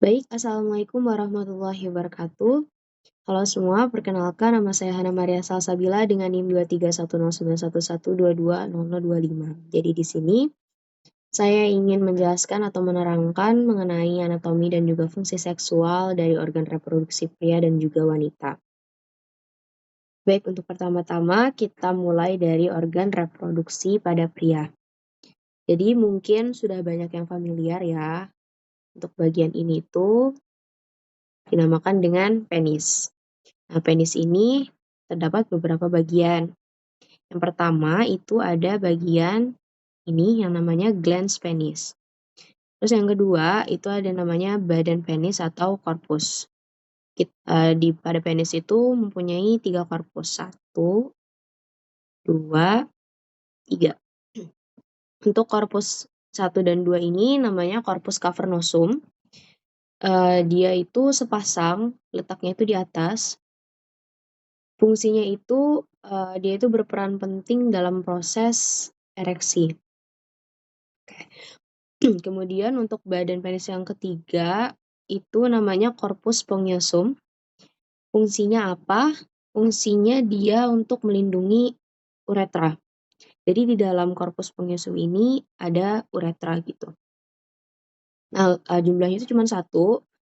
Baik, Assalamualaikum warahmatullahi wabarakatuh. Halo semua, perkenalkan nama saya Hana Maria Salsabila dengan NIM 2310911220025. Jadi di sini saya ingin menjelaskan atau menerangkan mengenai anatomi dan juga fungsi seksual dari organ reproduksi pria dan juga wanita. Baik, untuk pertama-tama kita mulai dari organ reproduksi pada pria. Jadi mungkin sudah banyak yang familiar ya. Untuk bagian ini tuh dinamakan dengan penis. Nah, penis ini terdapat beberapa bagian. Yang pertama itu ada bagian ini yang namanya glans penis. Terus yang kedua itu ada namanya badan penis atau korpus. Pada penis itu mempunyai 3 korpus. 1, 2, 3. Untuk korpus 1 dan 2 ini namanya korpus cavernosum. Dia itu sepasang, letaknya itu di atas. Fungsinya itu, dia itu berperan penting dalam proses ereksi. Kemudian untuk badan penis yang ketiga, itu namanya corpus spongiosum. Fungsinya apa? Fungsinya dia untuk melindungi uretra. Jadi di dalam corpus spongiosum ini ada uretra gitu. Nah, jumlahnya itu cuma 1,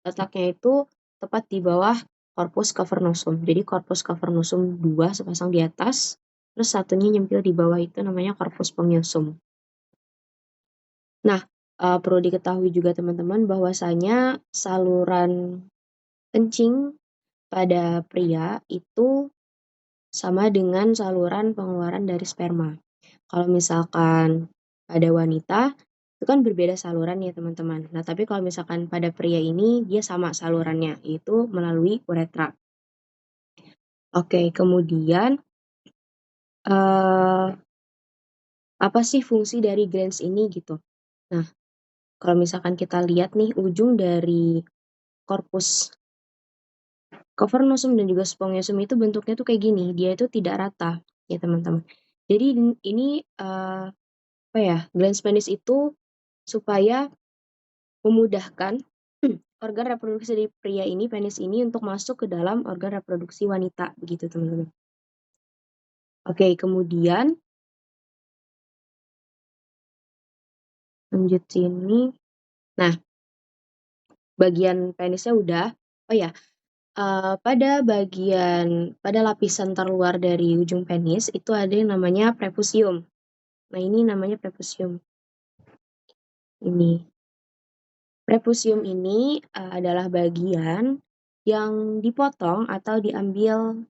letaknya itu tepat di bawah corpus cavernosum. Jadi corpus cavernosum 2 sepasang di atas, terus satunya nyempil di bawah itu namanya corpus spongiosum. Nah, perlu diketahui juga teman-teman bahwasanya saluran kencing pada pria itu sama dengan saluran pengeluaran dari sperma. Kalau misalkan pada wanita, itu kan berbeda saluran ya teman-teman. Nah, tapi kalau misalkan pada pria ini, dia sama salurannya, yaitu melalui uretra. Oke, kemudian apa sih fungsi dari glans ini gitu? Nah, kalau misalkan kita lihat nih ujung dari korpus cavernosum dan juga spongiosum itu bentuknya tuh kayak gini, dia itu tidak rata ya teman-teman. Jadi ini glans penis itu supaya memudahkan organ reproduksi dari pria ini, penis ini untuk masuk ke dalam organ reproduksi wanita begitu teman-teman. Oke, kemudian lanjut sini. Nah, bagian penisnya udah. Oh ya, pada lapisan terluar dari ujung penis itu ada yang namanya prepucium. Nah, ini namanya prepucium. Ini. Prepucium ini adalah bagian yang dipotong atau diambil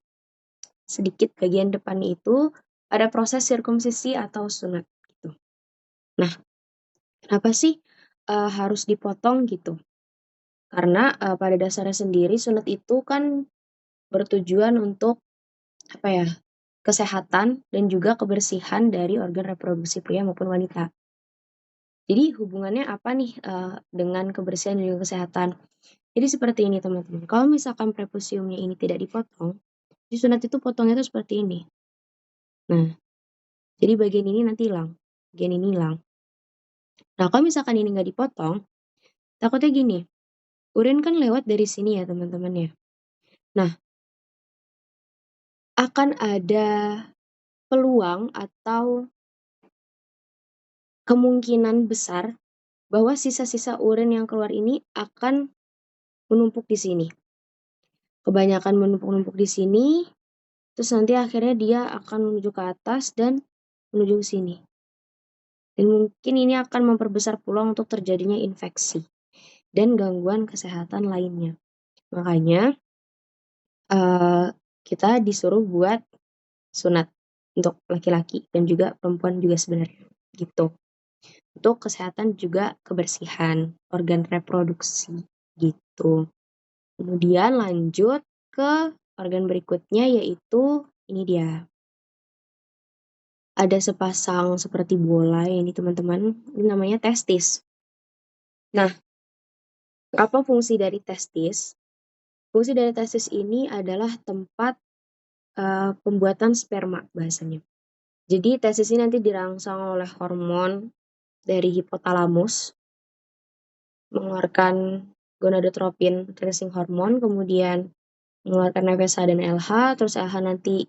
sedikit bagian depannya itu pada proses sirkumsisi atau sunat gitu. Nah, kenapa sih harus dipotong gitu? Karena pada dasarnya sendiri sunat itu kan bertujuan untuk kesehatan dan juga kebersihan dari organ reproduksi pria maupun wanita. Jadi hubungannya apa nih dengan kebersihan dan juga kesehatan? Jadi seperti ini teman-teman. Kalau misalkan prepuciumnya ini tidak dipotong, di sunat itu potongnya itu seperti ini. Nah, jadi bagian ini nanti hilang, bagian ini hilang. Nah, kalau misalkan ini nggak dipotong, takutnya gini, urin kan lewat dari sini ya teman-teman ya. Nah, akan ada peluang atau kemungkinan besar bahwa sisa-sisa urin yang keluar ini akan menumpuk di sini. Kebanyakan menumpuk-numpuk di sini, terus nanti akhirnya dia akan menuju ke atas dan menuju ke sini. Dan mungkin ini akan memperbesar peluang untuk terjadinya infeksi dan gangguan kesehatan lainnya. Makanya kita disuruh buat sunat untuk laki-laki dan juga perempuan juga sebenarnya gitu. Untuk kesehatan juga kebersihan organ reproduksi gitu. Kemudian lanjut ke organ berikutnya yaitu ini dia. Ada sepasang seperti bola ini teman-teman, ini namanya testis. Nah, apa fungsi dari testis? Fungsi dari testis ini adalah tempat pembuatan sperma bahasanya. Jadi testis ini nanti dirangsang oleh hormon dari hipotalamus, mengeluarkan gonadotropin releasing hormone, kemudian mengeluarkan FSH dan LH, terus LH nanti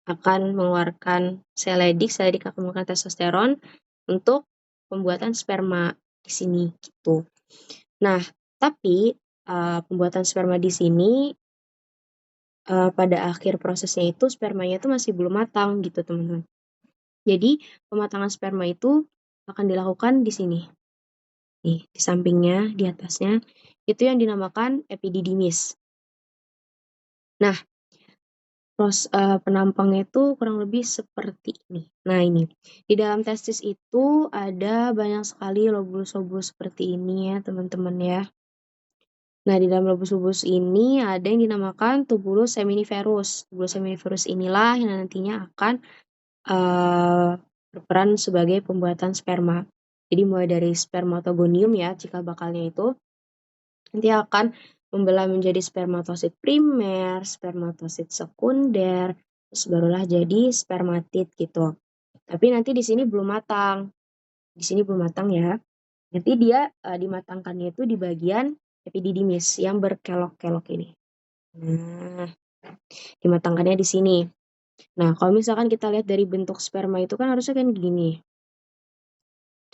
akan mengeluarkan seledik akan mengeluarkan testosteron untuk pembuatan sperma di sini gitu. Nah, tapi pembuatan sperma di sini pada akhir prosesnya itu spermanya itu masih belum matang gitu teman-teman. Jadi pematangan sperma itu akan dilakukan di sini. Nih, di sampingnya, di atasnya, itu yang dinamakan epididymis. Nah, penampangnya itu kurang lebih seperti ini. Nah, ini. Di dalam testis itu ada banyak sekali lobulus-lobulus seperti ini ya, teman-teman ya. Nah, di dalam lobulus-lobulus ini ada yang dinamakan tubulus seminiferus. Tubulus seminiferus inilah yang nantinya akan berperan sebagai pembuatan sperma. Jadi mulai dari spermatogonium ya, cikal bakalnya itu nanti akan membelah menjadi spermatosit primer, spermatosit sekunder, terus barulah jadi spermatid gitu. Tapi nanti di sini belum matang. Di sini belum matang ya. Nanti dia dimatangkannya itu di bagian epididymis yang berkelok-kelok ini. Nah, dimatangkannya di sini. Nah, kalau misalkan kita lihat dari bentuk sperma itu kan harusnya kan gini.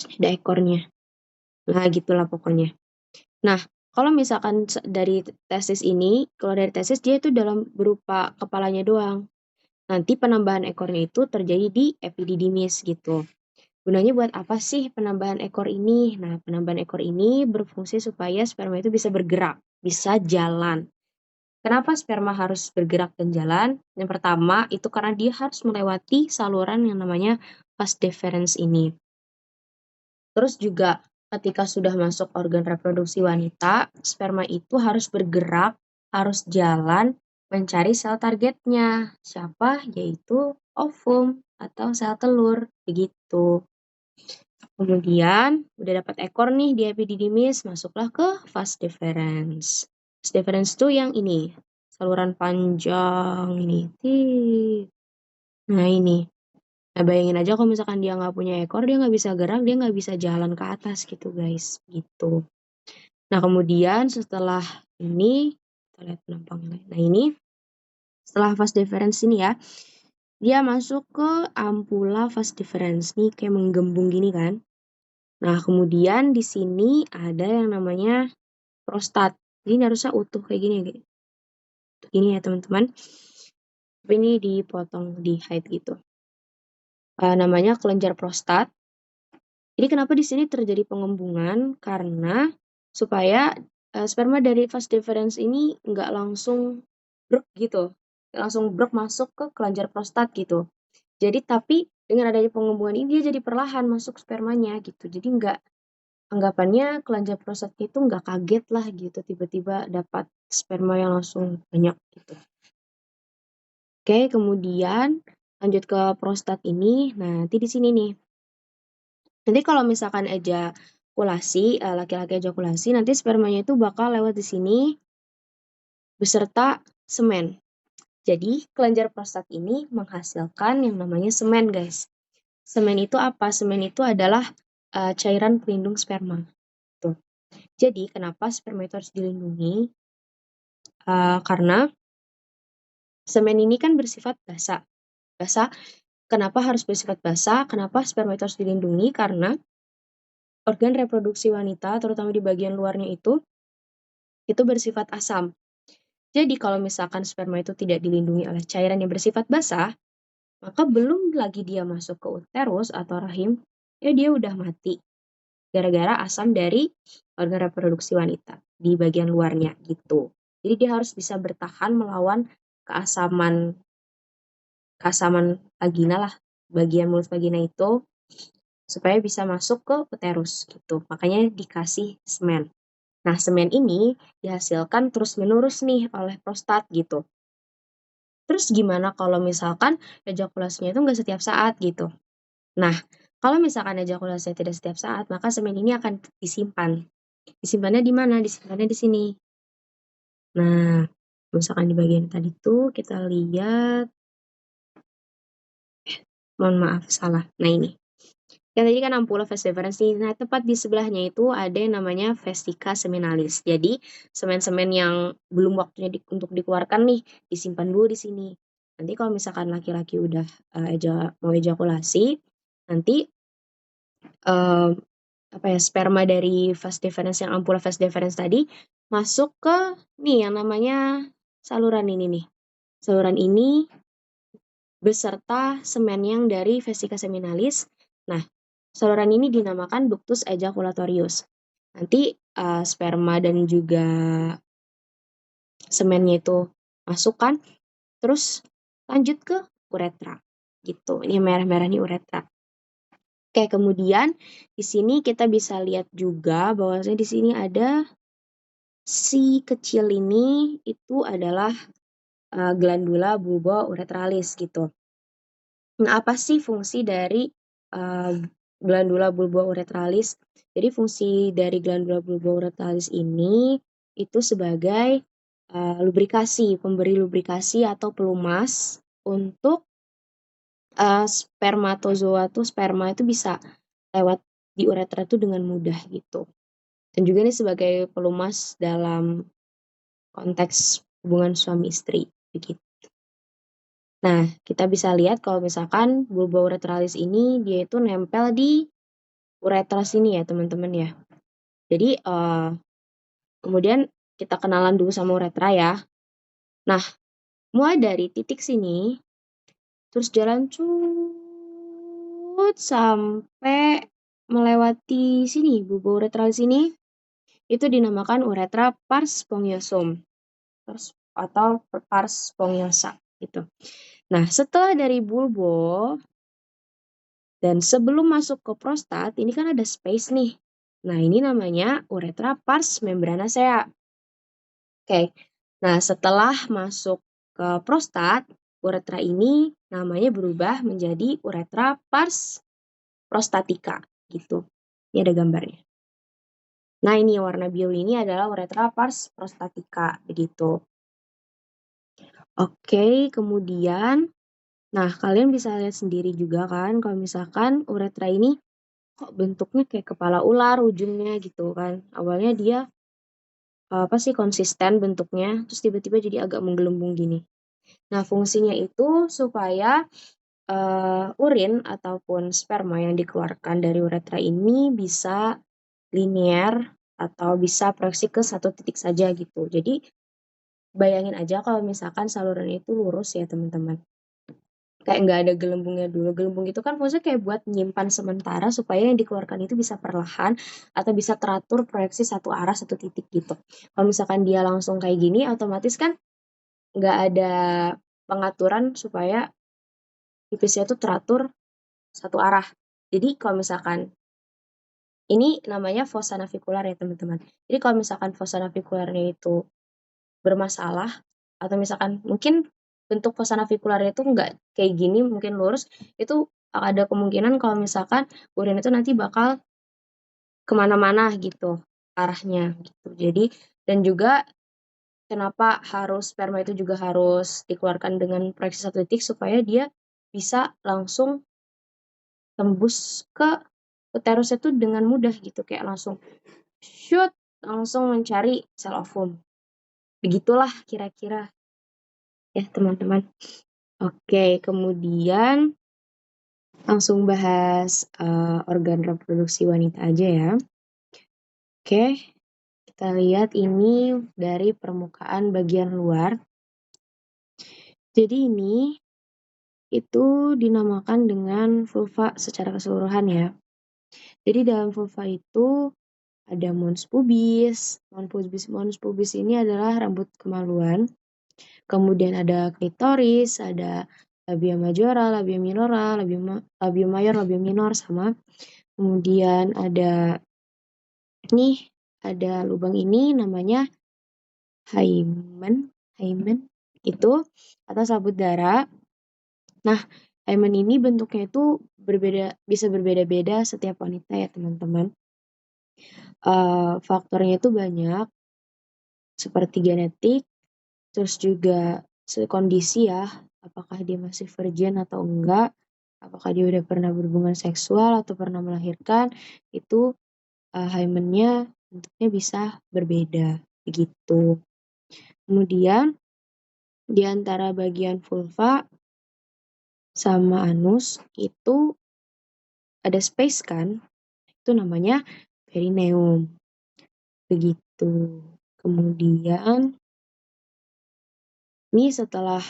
Ada ekornya. Nah, gitulah pokoknya. Nah, kalau misalkan dari testis ini, kalau dari testis dia itu dalam berupa kepalanya doang. Nanti penambahan ekornya itu terjadi di epididymis gitu. Gunanya buat apa sih penambahan ekor ini? Nah, penambahan ekor ini berfungsi supaya sperma itu bisa bergerak, bisa jalan. Kenapa sperma harus bergerak dan jalan? Yang pertama, itu karena dia harus melewati saluran yang namanya vas deferens ini. Terus juga ketika sudah masuk organ reproduksi wanita, sperma itu harus bergerak, harus jalan mencari sel targetnya. Siapa? Yaitu ovum atau sel telur, begitu. Kemudian udah dapat ekor nih di epididymis, masuklah ke vas deferens. Vas deferens itu yang ini, saluran panjang ini. Nah ini. Nah bayangin aja kalau misalkan dia nggak punya ekor, dia nggak bisa gerak, dia nggak bisa jalan ke atas gitu guys. Gitu. Nah kemudian setelah ini, kita lihat penampangnya. Nah ini, setelah vas deferens ini ya, dia masuk ke ampula vas deferens. Nih kayak menggembung gini kan. Nah, kemudian di sini ada yang namanya prostat. Jadi ini harusnya utuh kayak gini ya. Gini ya, teman-teman. Tapi ini dipotong di hide gitu. Namanya kelenjar prostat. Jadi kenapa di sini terjadi pengembungan? Karena supaya sperma dari vas deferens ini nggak langsung brek gitu. Nggak langsung brek masuk ke kelenjar prostat gitu. Jadi tapi dengan adanya pengembungan ini dia jadi perlahan masuk spermanya gitu. Jadi nggak, anggapannya kelenjar prostat itu nggak kaget lah gitu tiba-tiba dapat sperma yang langsung banyak gitu. Oke, kemudian lanjut ke prostat ini. Nah, nanti di sini nih. Nanti kalau misalkan ejakulasi, laki-laki ejakulasi, nanti spermanya itu bakal lewat di sini beserta semen. Jadi, kelenjar prostat ini menghasilkan yang namanya semen, guys. Semen itu apa? Semen itu adalah cairan pelindung sperma. Tuh. Jadi, kenapa sperma itu harus dilindungi? Karena semen ini kan bersifat basah. Basah, kenapa harus bersifat basah? Kenapa sperma itu harus dilindungi? Karena organ reproduksi wanita, terutama di bagian luarnya itu bersifat asam. Jadi kalau misalkan sperma itu tidak dilindungi oleh cairan yang bersifat basah, maka belum lagi dia masuk ke uterus atau rahim, ya dia udah mati. Gara-gara asam dari organ reproduksi wanita di bagian luarnya gitu. Jadi dia harus bisa bertahan melawan keasaman vagina lah, bagian mulut vagina itu, supaya bisa masuk ke uterus gitu. Makanya dikasih semen. Nah, semen ini dihasilkan terus-menerus nih oleh prostat gitu. Terus gimana kalau misalkan ejakulasinya itu nggak setiap saat gitu? Nah, kalau misalkan ejakulasinya tidak setiap saat, maka semen ini akan disimpan. Disimpannya di mana? Disimpannya di sini. Nah, misalkan di bagian tadi tuh kita lihat, mohon maaf salah. Nah ini. Kan tadi kan ampula vas deferens nih. Nah, tepat di sebelahnya itu ada yang namanya vesika seminalis. Jadi, semen-semen yang belum waktunya untuk dikeluarkan nih, disimpan dulu di sini. Nanti kalau misalkan laki-laki udah mau ejakulasi, nanti sperma dari vas deferens yang ampula vas deferens tadi masuk ke nih yang namanya saluran ini nih. Saluran ini beserta semen yang dari vesika seminalis. Nah, saluran ini dinamakan ductus ejaculatorius. Nanti sperma dan juga semennya itu masukkan, terus lanjut ke uretra. Gitu. Ini merah-merah nih uretra. Oke, kemudian di sini kita bisa lihat juga bahwasanya di sini ada si kecil ini itu adalah glandula bulbouretralis gitu. Nah, apa sih fungsi dari glandula bulbouretralis? Jadi fungsi dari glandula bulbouretralis ini itu sebagai lubrikasi, pemberi lubrikasi atau pelumas untuk spermatozoa tuh sperma itu bisa lewat di uretra itu dengan mudah gitu. Dan juga ini sebagai pelumas dalam konteks hubungan suami istri begitu. Nah, kita bisa lihat kalau misalkan bulba uretralis ini dia itu nempel di uretra sini ya, teman-teman ya. Jadi, kemudian kita kenalan dulu sama uretra ya. Nah, mulai dari titik sini, terus jalan cut sampai melewati sini, bulba uretralis ini, itu dinamakan uretra pars spongiosum atau pars spongiosa gitu. Nah, setelah dari bulbo dan sebelum masuk ke prostat, ini kan ada space nih. Nah, ini namanya uretra pars membranacea. Oke. Nah, setelah masuk ke prostat, uretra ini namanya berubah menjadi uretra pars prostatica gitu. Ini ada gambarnya. Nah, ini warna biru ini adalah uretra pars prostatica begitu. Oke, kemudian nah, kalian bisa lihat sendiri juga kan kalau misalkan uretra ini kok bentuknya kayak kepala ular ujungnya gitu kan. Awalnya dia konsisten bentuknya, terus tiba-tiba jadi agak menggelembung gini. Nah, fungsinya itu supaya urin ataupun sperma yang dikeluarkan dari uretra ini bisa linear atau bisa proyeksi ke satu titik saja gitu. Jadi, bayangin aja kalau misalkan saluran itu lurus ya teman-teman. Kayak nggak ada gelembungnya dulu. Gelembung itu kan maksudnya kayak buat menyimpan sementara supaya yang dikeluarkan itu bisa perlahan atau bisa teratur proyeksi satu arah satu titik gitu. Kalau misalkan dia langsung kayak gini, otomatis kan nggak ada pengaturan supaya pipisnya itu teratur satu arah. Jadi kalau misalkan ini namanya fossa navikular ya teman-teman. Jadi kalau misalkan fossa navikularnya itu bermasalah atau misalkan mungkin bentuk fossa navikularnya itu nggak kayak gini, mungkin lurus, itu ada kemungkinan kalau misalkan urin itu nanti bakal kemana-mana gitu arahnya gitu. Jadi dan juga kenapa harus sperma itu juga harus dikeluarkan dengan proyeksi satu titik supaya dia bisa langsung tembus ke uterus itu dengan mudah gitu, kayak langsung shoot langsung mencari sel ovum. Begitulah kira-kira ya teman-teman. Oke, kemudian langsung bahas organ reproduksi wanita aja ya. Oke, kita lihat ini dari permukaan bagian luar. Jadi ini itu dinamakan dengan vulva secara keseluruhan ya. Jadi dalam vulva itu ada mons pubis. Mons pubis ini adalah rambut kemaluan. Kemudian ada klitoris, ada labia majora, labia minora, labia mayor, labia minor sama. Kemudian ada lubang ini namanya hymen itu atau sabut darah. Nah, hymen ini bentuknya itu bisa berbeda-beda setiap wanita ya teman-teman. Faktornya itu banyak seperti genetik, terus juga kondisi ya, apakah dia masih virgin atau enggak, apakah dia udah pernah berhubungan seksual atau pernah melahirkan, itu hymennya bentuknya bisa berbeda, begitu. Kemudian di antara bagian vulva sama anus itu ada space kan, itu namanya perineum, begitu. Kemudian ini setelah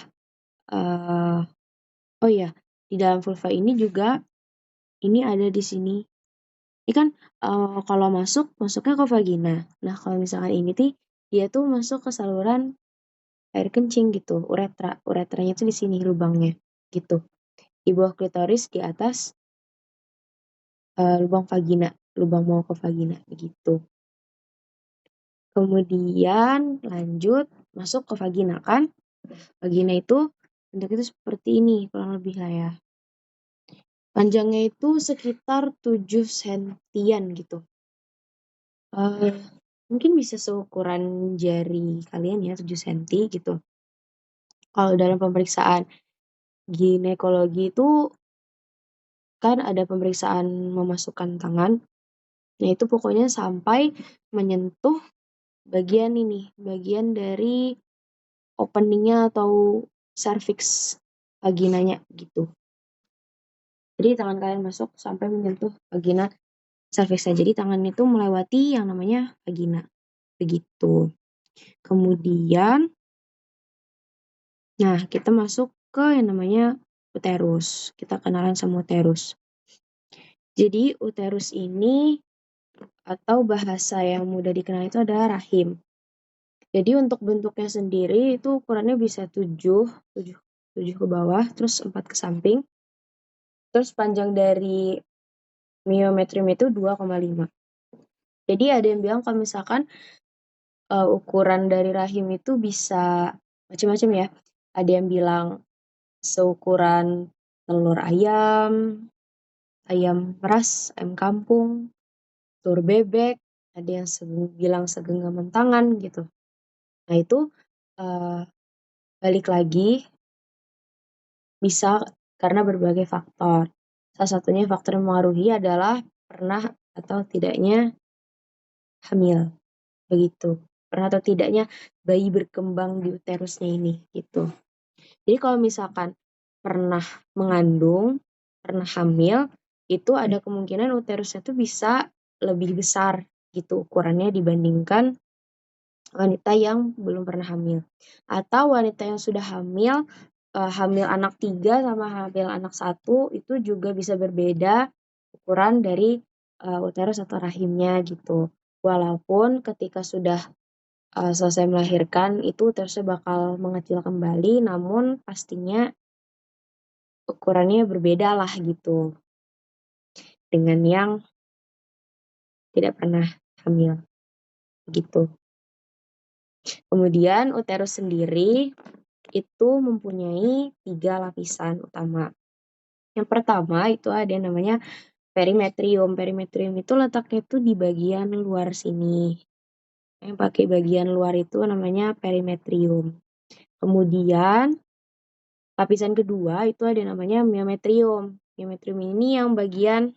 oh ya, di dalam vulva ini juga ini ada di sini. Ini kan kalau masuknya ke vagina. Nah, kalau misalkan ini dia tuh masuk ke saluran air kencing gitu, uretra. Uretranya tuh di sini lubangnya gitu. Di bawah klitoris, di atas lubang vagina, lubang mau ke vagina begitu. Kemudian lanjut masuk ke vagina kan. Vagina itu bentuknya itu seperti ini kurang lebih lah ya. Panjangnya itu sekitar 7 sentian gitu. Mungkin bisa seukuran jari kalian ya, 7 senti gitu. Kalau dalam pemeriksaan ginekologi itu kan ada pemeriksaan memasukkan tangan. Nah, itu pokoknya sampai menyentuh bagian ini, bagian dari openingnya atau cervix vaginanya gitu. Jadi tangan kalian masuk sampai menyentuh vagina cervixnya. Jadi tangan itu melewati yang namanya vagina. Begitu. Kemudian, nah kita masuk ke yang namanya uterus. Kita kenalan sama uterus. Jadi uterus ini atau bahasa yang mudah dikenal itu adalah rahim. Jadi untuk bentuknya sendiri itu ukurannya bisa 7 ke bawah, terus 4 ke samping. Terus panjang dari myometrium itu 2,5. Jadi ada yang bilang kalau misalkan ukuran dari rahim itu bisa macam-macam ya. Ada yang bilang seukuran telur ayam, ayam ras, ayam kampung, telur bebek, ada yang bilang segenggaman tangan gitu. Nah itu balik lagi bisa karena berbagai faktor. Salah satunya faktor yang mempengaruhi adalah pernah atau tidaknya hamil, begitu. Pernah atau tidaknya bayi berkembang di uterusnya ini, gitu. Jadi kalau misalkan pernah mengandung, pernah hamil, itu ada kemungkinan uterusnya tuh bisa lebih besar gitu ukurannya dibandingkan wanita yang belum pernah hamil. Atau wanita yang sudah hamil, hamil anak 3 sama hamil anak 1 itu juga bisa berbeda ukuran dari uterus atau rahimnya gitu. Walaupun ketika sudah selesai melahirkan itu uterusnya bakal mengecil kembali, namun pastinya ukurannya berbeda lah gitu dengan yang tidak pernah hamil gitu. Kemudian uterus sendiri itu mempunyai 3 lapisan utama. Yang pertama itu ada yang namanya perimetrium. Perimetrium itu letaknya itu di bagian luar sini. Yang pakai bagian luar itu namanya perimetrium. Kemudian lapisan kedua itu ada yang namanya myometrium. Myometrium ini yang bagian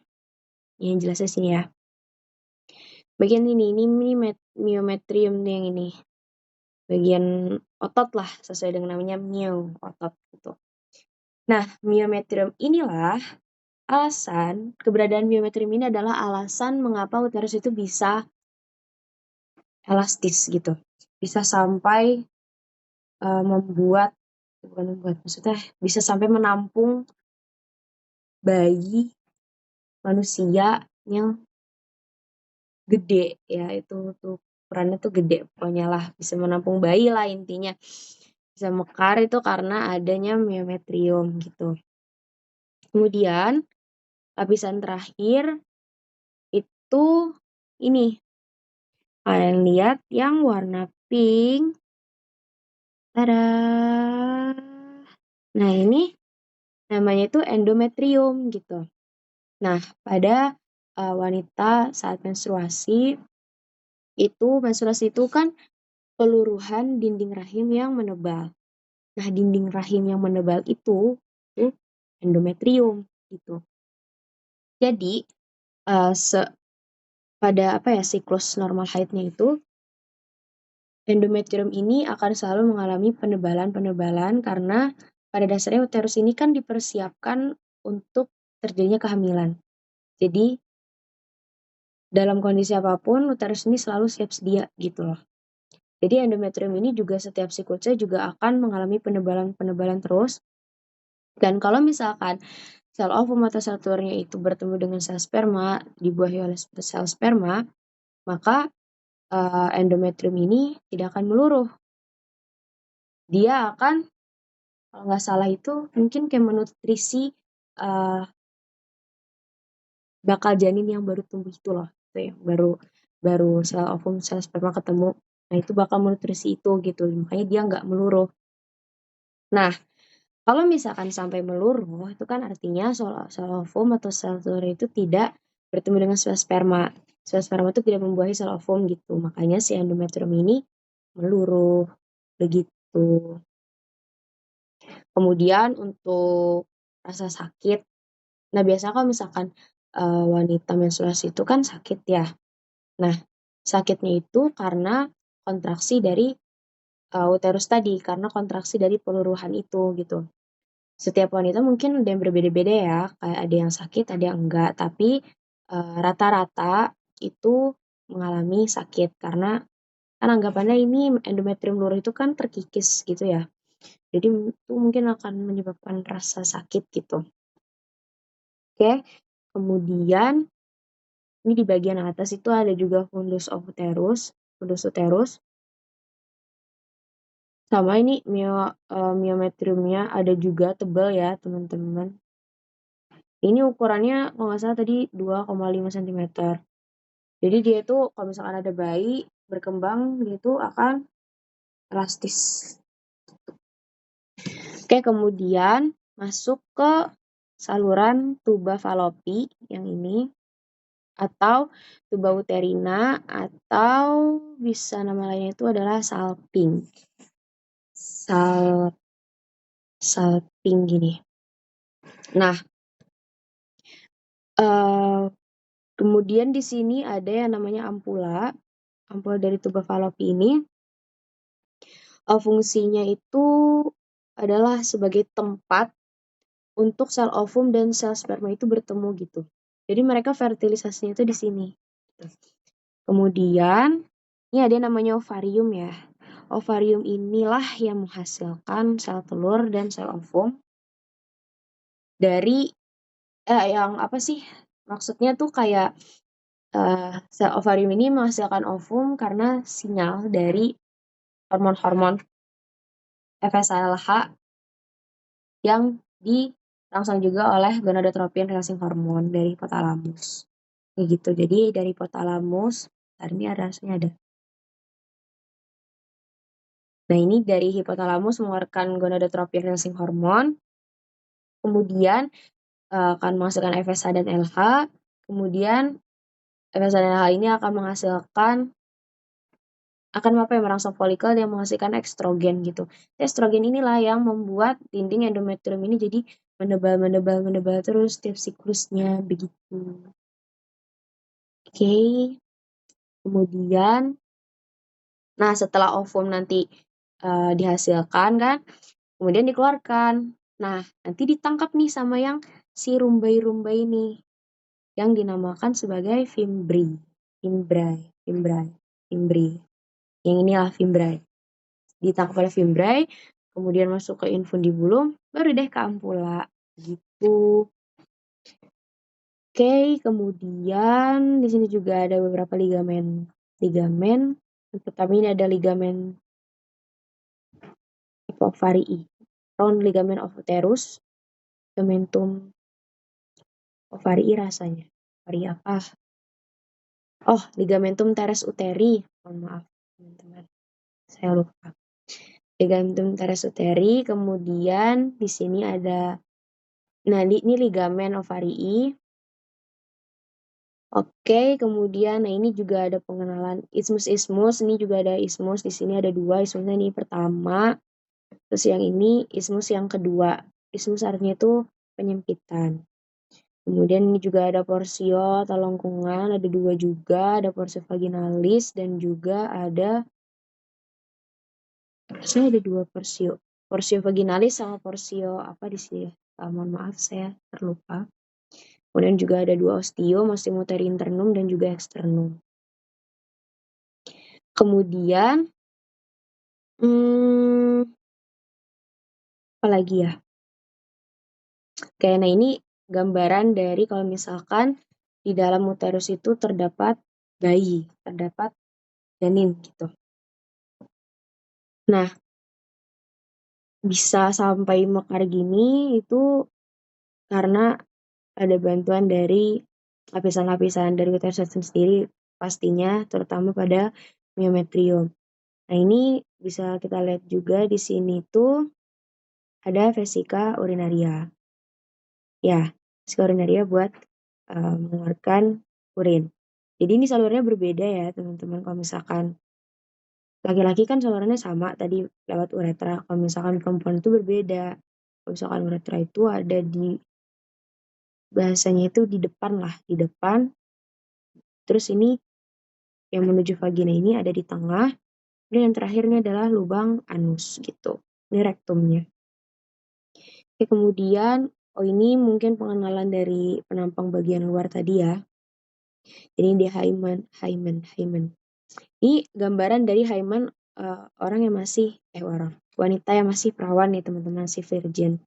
yang jelasnya sini ya. Bagian ini myometrium yang ini. Bagian otot lah, sesuai dengan namanya myo, otot gitu. Nah, myometrium inilah keberadaan myometrium ini adalah alasan mengapa uterus itu bisa elastis gitu. Bisa sampai maksudnya bisa sampai menampung bayi manusia yang gede ya, itu tuh ukurannya tuh gede pokoknya lah, bisa menampung bayi lah intinya. Bisa mekar itu karena adanya myometrium gitu. Kemudian lapisan terakhir itu ini. Kalian lihat yang warna pink. Tada. Nah, ini namanya itu endometrium gitu. Nah, pada wanita saat menstruasi itu kan peluruhan dinding rahim yang menebal. Nah, dinding rahim yang menebal itu endometrium gitu. Jadi pada siklus normal haidnya itu, endometrium ini akan selalu mengalami penebalan karena pada dasarnya uterus ini kan dipersiapkan untuk terjadinya kehamilan. Jadi dalam kondisi apapun uterus ini selalu siap sedia gitu loh. Jadi endometrium ini juga setiap siklusnya juga akan mengalami penebalan terus. Dan kalau misalkan sel ovum atau sel telurnya itu bertemu dengan sel sperma, dibuahi oleh sel sperma, maka endometrium ini tidak akan meluruh. Dia akan, kalau nggak salah itu mungkin kayak menutrisi bakal janin yang baru tumbuh itu loh, itu yang baru sel ovum, sel sperma ketemu. Nah itu bakal menutrisi itu gitu, makanya dia nggak meluruh. Nah, kalau misalkan sampai meluruh, itu kan artinya sel ovum atau sel telur itu tidak bertemu dengan sel sperma. Sel sperma itu tidak membuahi sel ovum gitu, makanya si endometrium ini meluruh, begitu. Kemudian untuk rasa sakit, nah biasanya kalau misalkan wanita menstruasi itu kan sakit ya. Nah, sakitnya itu karena kontraksi dari uterus tadi, karena kontraksi dari peluruhan itu gitu. Setiap wanita mungkin ada yang berbeda-beda ya, kayak ada yang sakit, ada yang enggak, tapi rata-rata itu mengalami sakit karena kan anggapannya ini endometrium luruh itu kan terkikis gitu ya. Jadi itu mungkin akan menyebabkan rasa sakit gitu. Oke, kemudian ini di bagian atas itu ada juga fundus uterus. Sama ini myometriumnya ada juga tebal ya teman-teman. Ini ukurannya kalau nggak salah tadi 2,5 cm. Jadi dia itu kalau misalkan ada bayi berkembang gitu akan elastis. Oke, kemudian masuk ke saluran tuba falopi yang ini, atau tuba uterina, atau bisa nama lainnya itu adalah salping. Salping gini. Nah, kemudian di sini ada yang namanya ampula dari tuba falopi ini. Fungsinya itu adalah sebagai tempat untuk sel ovum dan sel sperma itu bertemu gitu. Jadi mereka fertilisasinya itu di sini. Kemudian ini ada yang namanya ovarium ya. Ovarium inilah yang menghasilkan sel telur dan sel ovum dari yang apa sih? Maksudnya tuh kayak sel ovarium ini menghasilkan ovum karena sinyal dari hormon-hormon FSH yang dirangsang juga oleh gonadotropin releasing hormone dari hipotalamus. Kayak gitu. Jadi dari hipotalamus, ini ada. Nah, ini dari hipotalamus mengeluarkan gonadotropin releasing hormone, kemudian akan menghasilkan FSH dan LH, kemudian FSH dan LH ini akan merangsang folikel yang menghasilkan estrogen gitu. Estrogen inilah yang membuat dinding endometrium ini jadi menebal terus setiap siklusnya begitu. Oke. Kemudian nah setelah ovum nanti dihasilkan kan, kemudian dikeluarkan. Nah, nanti ditangkap nih sama yang si rumbai-rumbai ini yang dinamakan sebagai fimbri. Yang inilah fimbrai. Ditangkap oleh fimbrai, kemudian masuk ke infundibulum, baru deh ke ampula. Gitu. Oke, kemudian di sini juga ada beberapa ligamen. Pertama ini ada ligamen ovarii, round ligament of uterus, ligamentum ovarii rasanya. Ovarii apa? Oh, ligamentum teres uteri. Mohon maaf, teman-teman. Saya lupa. Ligamentum teres uteri, kemudian di sini ada, nah ini ligamen ovarii. Oke, kemudian nah ini juga ada pengenalan ismus. Ini juga ada ismus. Di sini ada 2 ismusnya, ini pertama. Terus yang ini ismus yang kedua. Ismus artinya itu penyempitan. Kemudian ini juga ada porsio atau lengkungan, ada 2 juga, ada porsio vaginalis dan juga ada saya ada 2 porsio. Porsio vaginalis sama porsio apa di sini ya? Mohon maaf saya terlupa. Kemudian juga ada 2 ostium, ostium uteri internum dan juga externum. Kemudian apa lagi ya? Oke, nah ini gambaran dari kalau misalkan di dalam uterus itu terdapat bayi, terdapat janin gitu. Nah, bisa sampai mekar gini itu karena ada bantuan dari lapisan-lapisan dari uterus itu sendiri pastinya, terutama pada miometrium. Nah, ini bisa kita lihat juga di sini tuh ada vesika urinaria. Ya, vesika urinaria buat mengeluarkan urin. Jadi ini salurannya berbeda ya teman-teman. Kalau misalkan laki-laki kan salurannya sama tadi lewat uretra. Kalau misalkan perempuan itu berbeda. Kalau misalkan uretra itu ada di bahasanya itu di depan lah, di depan. Terus ini yang menuju vagina ini ada di tengah. Dan yang terakhirnya adalah lubang anus gitu. Ini rektumnya. Oke, kemudian ini mungkin pengenalan dari penampang bagian luar tadi ya. Jadi di hymen. Ini gambaran dari hymen orang yang masih wanita yang masih perawan nih teman-teman, masih virgin.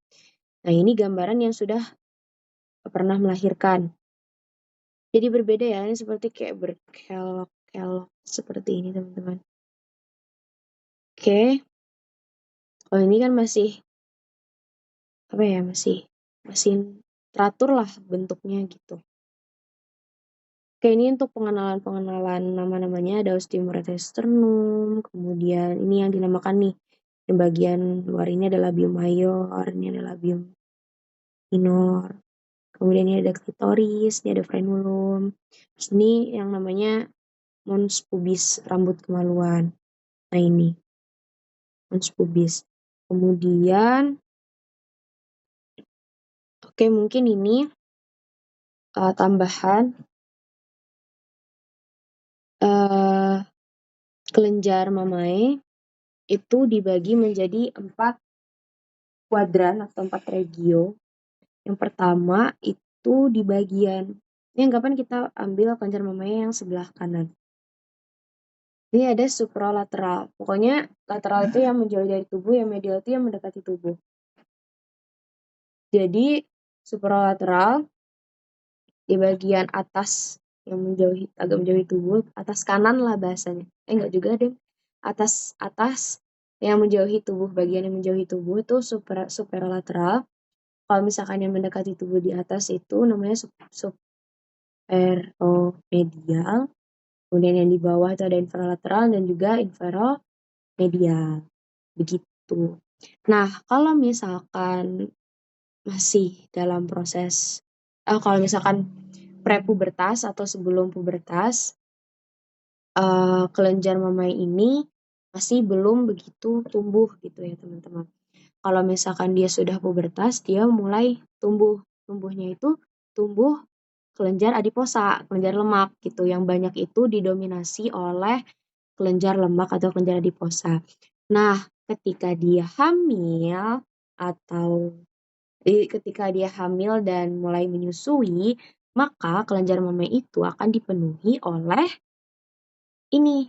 Nah, ini gambaran yang sudah pernah melahirkan. Jadi berbeda ya, ini seperti kayak berkelok-kelok seperti ini teman-teman. Oke. Oh, ini kan masih masih teratur lah bentuknya gitu. Oke, ini untuk pengenalan nama-namanya ada ostium sternum, kemudian ini yang dinamakan nih, yang bagian luar ini adalah labium mayor, ini adalah labium minor, kemudian ini ada klitoris, ini ada frenulum, terus ini yang namanya mons pubis, rambut kemaluan. Nah ini, mons pubis. Kemudian, oke mungkin ini tambahan kelenjar mamae itu dibagi menjadi 4 kuadran atau 4 regio. Yang pertama itu di bagian, ini anggapan kita ambil kelenjar mamae yang sebelah kanan. Ini ada supralateral. Pokoknya lateral itu yang menjauh dari tubuh, yang medial itu yang mendekati tubuh. Jadi supralateral di bagian atas yang agak menjauhi tubuh, atas kanan lah bahasanya. Enggak juga deh. Atas yang menjauhi tubuh, bagian yang menjauhi tubuh itu superolateral. Kalau misalkan yang mendekati tubuh di atas itu namanya superomedial. Kemudian yang di bawah itu ada inferolateral dan juga inferomedial. Begitu. Nah, kalau misalkan masih dalam proses, kalau misalkan prepubertas atau sebelum pubertas, kelenjar mamae ini masih belum begitu tumbuh gitu ya teman-teman. Kalau misalkan dia sudah pubertas, dia mulai tumbuh. Tumbuhnya itu tumbuh kelenjar adiposa, kelenjar lemak gitu. Yang banyak itu didominasi oleh kelenjar lemak atau kelenjar adiposa. Nah, ketika dia hamil dan mulai menyusui, maka kelenjar mamae itu akan dipenuhi oleh ini,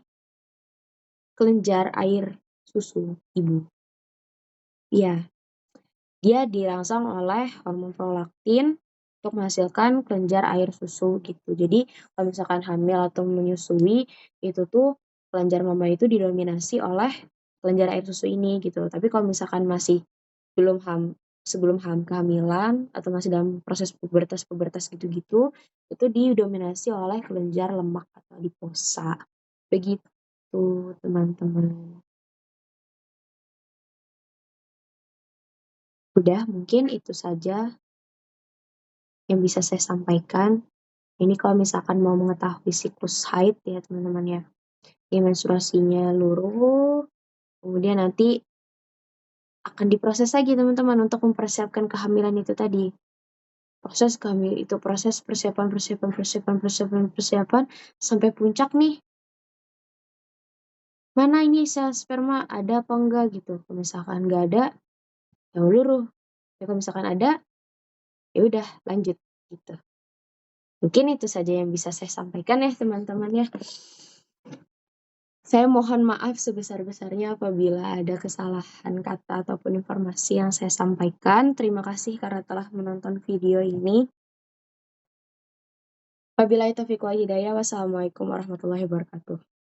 kelenjar air susu ibu. Iya, dia dirangsang oleh hormon prolaktin untuk menghasilkan kelenjar air susu gitu. Jadi kalau misalkan hamil atau menyusui, itu tuh kelenjar mama itu didominasi oleh kelenjar air susu ini gitu. Tapi kalau misalkan masih sebelum kehamilan atau masih dalam proses pubertas gitu-gitu, itu didominasi oleh kelenjar lemak atau adiposa. Begitu, teman-teman. Udah, mungkin itu saja yang bisa saya sampaikan. Ini kalau misalkan mau mengetahui siklus haid ya teman-teman ya. Ini menstruasinya luruh, kemudian nanti akan diproses lagi teman-teman untuk mempersiapkan kehamilan itu tadi. proses kami itu proses persiapan sampai puncak nih. Mana ini sel sperma ada apa enggak gitu. Kalau misalkan nggak ada, ya luruh. Ya kalau misalkan ada, ya udah lanjut gitu. Mungkin itu saja yang bisa saya sampaikan ya teman-teman ya. Saya mohon maaf sebesar-besarnya apabila ada kesalahan kata ataupun informasi yang saya sampaikan. Terima kasih karena telah menonton video ini. Wabillahi taufiq wal hidayah. Wassalamualaikum warahmatullahi wabarakatuh.